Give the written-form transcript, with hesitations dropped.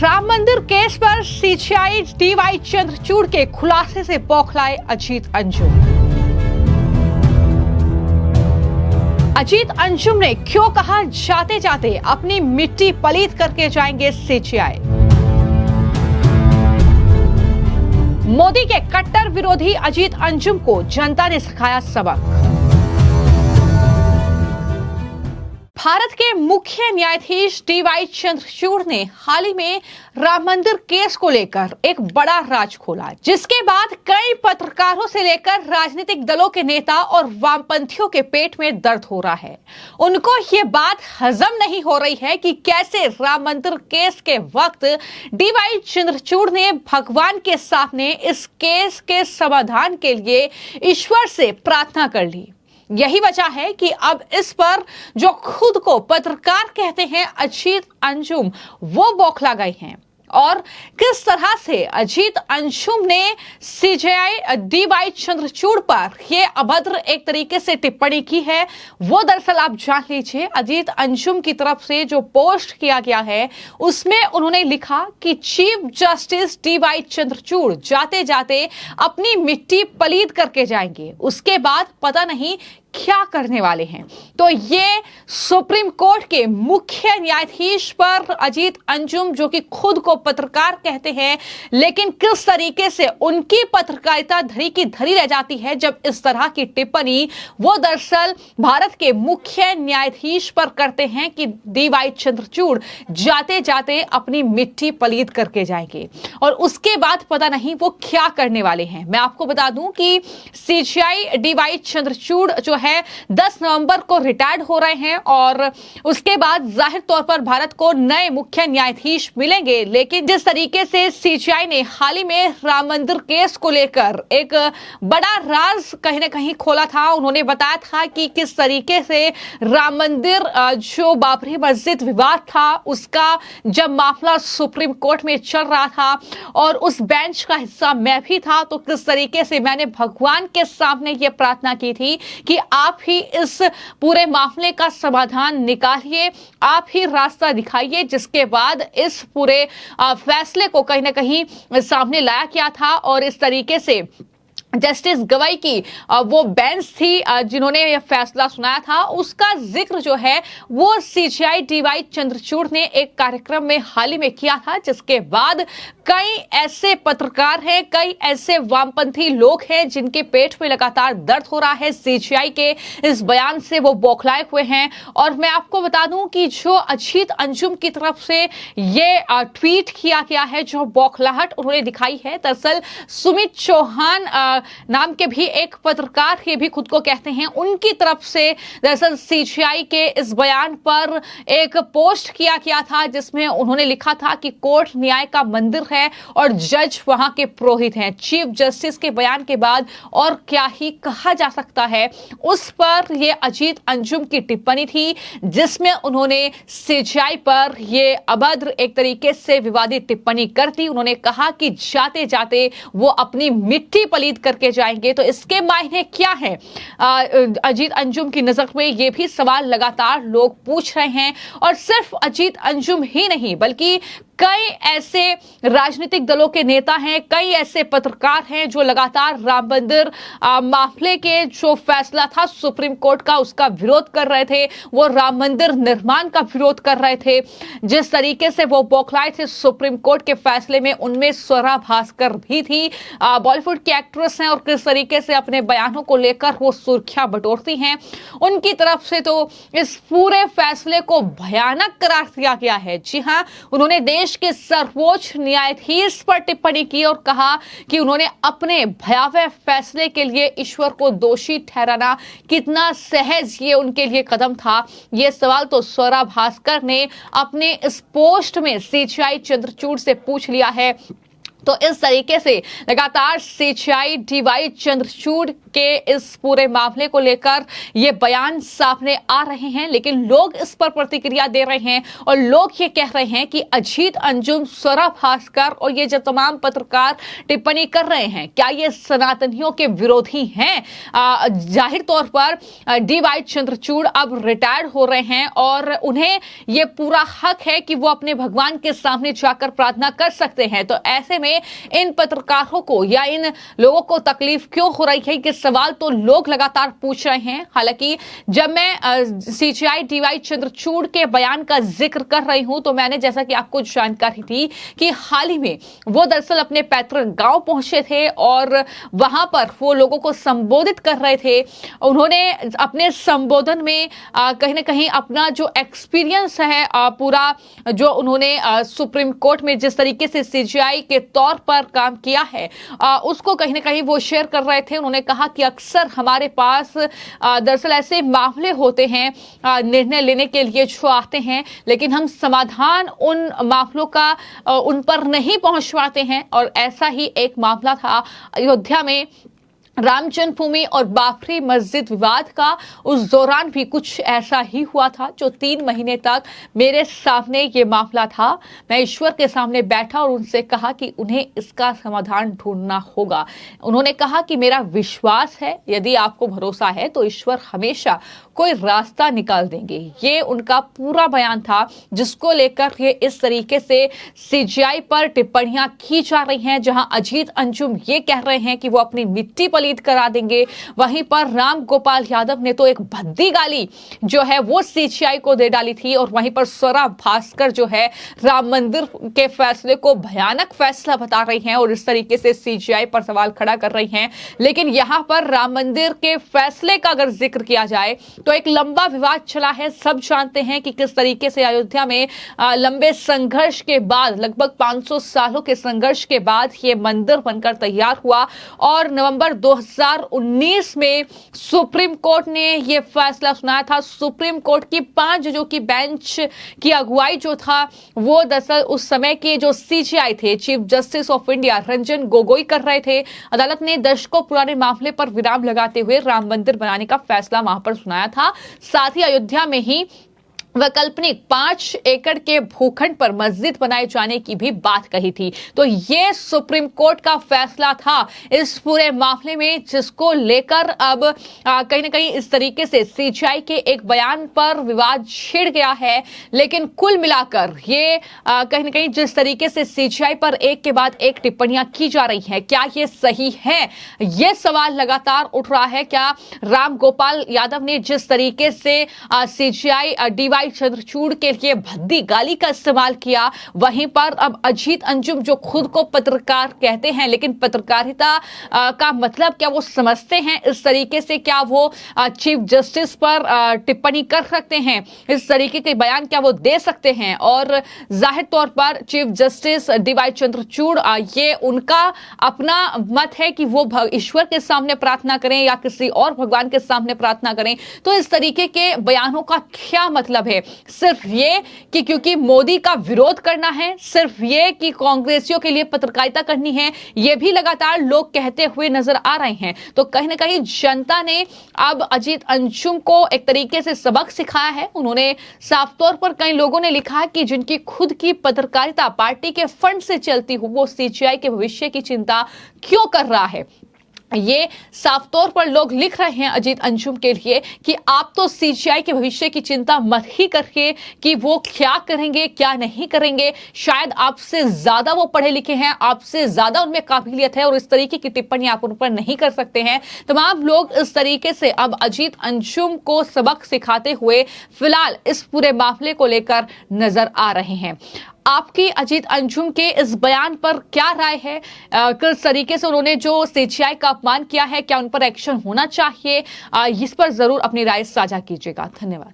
राम मंदिर केस पर CJI D Y Chandrachud के खुलासे से बौखलाए अजीत अंजुम। अजीत अंजुम ने क्यों कहा जाते जाते अपनी मिट्टी पलीत करके जाएंगे सीजेआई। मोदी के कट्टर विरोधी अजीत अंजुम को जनता ने सिखाया सबक। भारत के मुख्य न्यायाधीश डीवाई चंद्रचूड़ ने हाल ही में राम मंदिर केस को लेकर एक बड़ा राज खोला, जिसके बाद कई पत्रकारों से लेकर राजनीतिक दलों के नेता और वामपंथियों के पेट में दर्द हो रहा है। उनको ये बात हजम नहीं हो रही है कि कैसे राम मंदिर केस के वक्त डीवाई चंद्रचूड़ ने भगवान के सामने इस केस के समाधान के लिए ईश्वर से प्रार्थना कर ली। यही वजह है कि अब इस पर जो खुद को पत्रकार कहते हैं अजीत अंजुम, वो बौखला गए हैं। और किस तरह से अजीत अंजुम ने सीजेआई डीवाई चंद्रचूड़ पर यह अभद्र एक तरीके से टिप्पणी की है, वो दरअसल आप जान लीजिए। अजीत अंजुम की तरफ से जो पोस्ट किया गया है उसमें उन्होंने लिखा कि चीफ जस्टिस डीवाई चंद्रचूड़ जाते जाते अपनी मिट्टी पलीद करके जाएंगे, उसके बाद पता नहीं क्या करने वाले हैं। तो ये सुप्रीम कोर्ट के मुख्य न्यायाधीश पर अजीत अंजुम, जो कि खुद को पत्रकार कहते हैं, लेकिन किस तरीके से उनकी पत्रकारिता धरी की धरी रह जाती है जब इस तरह की टिप्पणी वो दरअसल भारत के मुख्य न्यायाधीश पर करते हैं कि डीवाई चंद्रचूड़ जाते जाते अपनी मिट्टी पलीद करके जाएंगे और उसके बाद पता नहीं वो क्या करने वाले हैं। मैं आपको बता दूं कि सीजेआई डीवाई चंद्रचूड़ जो है 10 नवंबर को रिटायर्ड हो रहे हैं और उसके बाद जाहिर तौर पर भारत को नए मुख्य न्यायाधीश मिलेंगे। लेकिन जिस तरीके से सीजेआई ने हाल ही में राम मंदिर केस को लेकर एक बड़ा राज कहीं ना कहीं खोला था, उन्होंने बताया था कि किस तरीके से राम मंदिर जो बाबरी मस्जिद विवाद था उसका जब मामला सुप्रीम कोर्ट में चल रहा था और उस बेंच का हिस्सा मैं भी था, तो किस तरीके से मैंने भगवान के सामने यह प्रार्थना की थी कि आप ही इस पूरे मामले का समाधान निकालिए, आप ही रास्ता दिखाइए, जिसके बाद इस पूरे फैसले को कहीं ना कहीं सामने लाया गया था। और इस तरीके से जस्टिस गवाई की वो बेंच थी जिन्होंने यह फैसला सुनाया था, उसका जिक्र जो है वो सीजेआई डीवाई चंद्रचूड़ ने एक कार्यक्रम में हाल ही में किया था, जिसके बाद कई ऐसे पत्रकार हैं, कई ऐसे वामपंथी लोग हैं जिनके पेट में लगातार दर्द हो रहा है सीजेआई के इस बयान से, वो बौखलाए हुए हैं। और मैं आपको बता दूं कि जो अजीत अंजुम की तरफ से ये ट्वीट किया गया है, जो बौखलाहट उन्होंने दिखाई है, दरअसल सुमित चौहान नाम के भी एक पत्रकार ये भी खुद को कहते हैं, उनकी तरफ से दरअसल सीजेआई के इस बयान पर एक पोस्ट किया गया था जिसमें उन्होंने लिखा था कि कोर्ट न्याय का मंदिर है और जज वहां के पुरोहित हैं। चीफ जस्टिस के बयान के बाद और क्या ही कहा जा सकता है। उस पर यह अजीत अंजुम की टिप्पणी थी जिसमें उन्होंने सीजेआई पर यह अभद्र एक तरीके से विवादित टिप्पणी कर दी। उन्होंने कहा कि जाते जाते वो अपनी मिट्टी पलीद करके जाएंगे। तो इसके मायने क्या है अजीत अंजुम की नजर में, ये भी सवाल लगातार लोग पूछ रहे हैं। और सिर्फ अजीत अंजुम ही नहीं बल्कि कई ऐसे राजनीतिक दलों के नेता हैं, कई ऐसे पत्रकार हैं जो लगातार राम मंदिर मामले के जो फैसला था सुप्रीम कोर्ट का उसका विरोध कर रहे थे, वो राम मंदिर निर्माण का विरोध कर रहे थे। जिस तरीके से वो बौखलाए थे सुप्रीम कोर्ट के फैसले में, उनमें स्वरा भास्कर भी थी, बॉलीवुड की एक्ट्रेस हैं, और किस तरीके से अपने बयानों को लेकर वो सुर्खियां बटोरती हैं। उनकी तरफ से तो इस पूरे फैसले को भयानक करार दिया गया है। जी हां, उन्होंने देश के सर्वोच्च न्यायाधीश पर टिप्पणी की और कहा कि उन्होंने अपने भयावह फैसले के लिए ईश्वर को दोषी ठहराना कितना सहज ये उनके लिए कदम था। ये सवाल तो स्वरा भास्कर ने अपने इस पोस्ट में सीजेआई चंद्रचूड़ से पूछ लिया है। तो इस तरीके से लगातार सीजीआई डीवाई चंद्रचूड़ के इस पूरे मामले को लेकर ये बयान सामने आ रहे हैं, लेकिन लोग इस पर प्रतिक्रिया दे रहे हैं और लोग ये कह रहे हैं कि अजीत अंजुम, स्वरा भास्कर और ये जो तमाम पत्रकार टिप्पणी कर रहे हैं, क्या ये सनातनियों के विरोधी हैं? जाहिर तौर पर डीवाई चंद्रचूड़ अब रिटायर्ड हो रहे हैं और उन्हें ये पूरा हक है कि वो अपने भगवान के सामने जाकर प्रार्थना कर सकते हैं। तो ऐसे में इन पत्रकारों को या इन लोगों को तकलीफ क्यों हो रही है, ये सवाल तो लोग लगातार पूछ रहे हैं। हालांकि जब मैं सीजीआई डीवाई चंद्रचूड़ के बयान का जिक्र कर रही हूं तो मैंने, जैसा कि आपको जानकारी थी कि हाल ही में वो दरअसल अपने पैतृक गांव पहुंचे थे और वहां पर वो लोगों को संबोधित कर रहे थे। उन्होंने अपने संबोधन में कहीं ना कहीं अपना जो एक्सपीरियंस है पूरा, जो उन्होंने सुप्रीम कोर्ट में जिस तरीके से सीजीआई के तौर पर काम किया है उसको कहीं ना कहीं वो शेयर कर रहे थे। उन्होंने कहा कि अक्सर हमारे पास दरअसल ऐसे मामले होते हैं निर्णय लेने के लिए जो आते हैं, लेकिन हम समाधान उन मामलों का उन पर नहीं पहुंचवाते हैं। और ऐसा ही एक मामला था अयोध्या में राम जन्मभूमि और बाबरी मस्जिद विवाद का। उस दौरान भी कुछ ऐसा ही हुआ था, जो 3 महीने तक मेरे सामने ये मामला था। मैं ईश्वर के सामने बैठा और उनसे कहा कि उन्हें इसका समाधान ढूंढना होगा। उन्होंने कहा कि मेरा विश्वास है, यदि आपको भरोसा है तो ईश्वर हमेशा कोई रास्ता निकाल देंगे। ये उनका पूरा बयान था, जिसको लेकर ये इस तरीके से सीजीआई पर टिप्पणियां की जा रही हैं, जहां अजीत अंजुम ये कह रहे हैं कि वो अपनी मिट्टी पलीत करा देंगे। वहीं पर राम गोपाल यादव ने तो एक भद्दी गाली जो है वो सीजीआई को दे डाली थी। और वहीं पर स्वरा भास्कर जो है राम मंदिर के फैसले को भयानक फैसला बता रही हैं और इस तरीके से सीजीआई पर सवाल खड़ा कर रही हैं। लेकिन यहां पर राम मंदिर के फैसले का अगर जिक्र किया जाए तो एक लंबा विवाद चला है। सब जानते हैं कि किस तरीके से अयोध्या में लंबे संघर्ष के बाद, लगभग 500 सालों के संघर्ष के बाद ये मंदिर बनकर तैयार हुआ और नवंबर 2019 में सुप्रीम कोर्ट ने ये फैसला सुनाया था। सुप्रीम कोर्ट की 5 जजों की बेंच की अगुवाई जो था वो दरअसल उस समय के जो सीजीआई थे, chief justice of India Ranjan Gogoi कर रहे थे। अदालत ने दशकों पुराने मामले पर विराम लगाते हुए राम मंदिर बनाने का फैसला वहां पर सुनाया था। साथ ही अयोध्या में ही वैकल्पिक 5 एकड़ के भूखंड पर मस्जिद बनाए जाने की भी बात कही थी। तो ये सुप्रीम कोर्ट का फैसला था इस पूरे मामले में, जिसको लेकर अब कहीं ना कहीं इस तरीके से सीजीआई के एक बयान पर विवाद छिड़ गया है। लेकिन कुल मिलाकर ये कहीं ना कहीं जिस तरीके से सीजीआई पर एक के बाद एक टिप्पणियां की जा रही हैं, क्या ये सही है? ये सवाल लगातार उठ रहा है। क्या राम गोपाल यादव ने जिस तरीके से सीजीआई डीवाई चंद्रचूड़ के लिए भद्दी गाली का इस्तेमाल किया, वहीं पर अब अजीत अंजुम जो खुद को पत्रकार कहते हैं, लेकिन पत्रकारिता का मतलब क्या वो समझते हैं? इस तरीके से क्या वो चीफ जस्टिस पर टिप्पणी कर सकते हैं? इस तरीके के बयान क्या वो दे सकते हैं? और जाहिर तौर पर चीफ जस्टिस डीवाई चंद्रचूड़ ये उनका अपना मत है कि वो ईश्वर के सामने प्रार्थना करें या किसी और भगवान के सामने प्रार्थना करें। तो इस तरीके के बयानों का क्या मतलब है? सिर्फ ये कि क्योंकि मोदी का विरोध करना है, सिर्फ ये कि कांग्रेसियों के लिए पत्रकारिता करनी है, ये भी लगातार लोग कहते हुए नजर आ रहे हैं। तो कहीं ना कहीं जनता ने अब अजीत अंजुम को एक तरीके से सबक सिखाया है। उन्होंने साफ तौर पर, कई लोगों ने लिखा है कि जिनकी खुद की पत्रकारिता पार्टी के फंड से चलती हो, वो सीजीआई के भविष्य की चिंता क्यों कर रहा है? ये साफ तौर पर लोग लिख रहे हैं अजीत अंजुम के लिए कि आप तो सीजीआई के भविष्य की चिंता मत ही करिए कि वो क्या करेंगे क्या नहीं करेंगे। शायद आपसे ज्यादा वो पढ़े लिखे हैं, आपसे ज्यादा उनमें काबिलियत है और इस तरीके की टिप्पणी आप उन पर नहीं कर सकते हैं। तमाम लोग इस तरीके से अब अजीत अंजुम को सबक सिखाते हुए फिलहाल इस पूरे मामले को लेकर नजर आ रहे हैं। आपकी अजीत अंजुम के इस बयान पर क्या राय है? किस तरीके से उन्होंने जो सीजीआई का अपमान किया है, क्या उन पर एक्शन होना चाहिए? इस पर जरूर अपनी राय साझा कीजिएगा। धन्यवाद।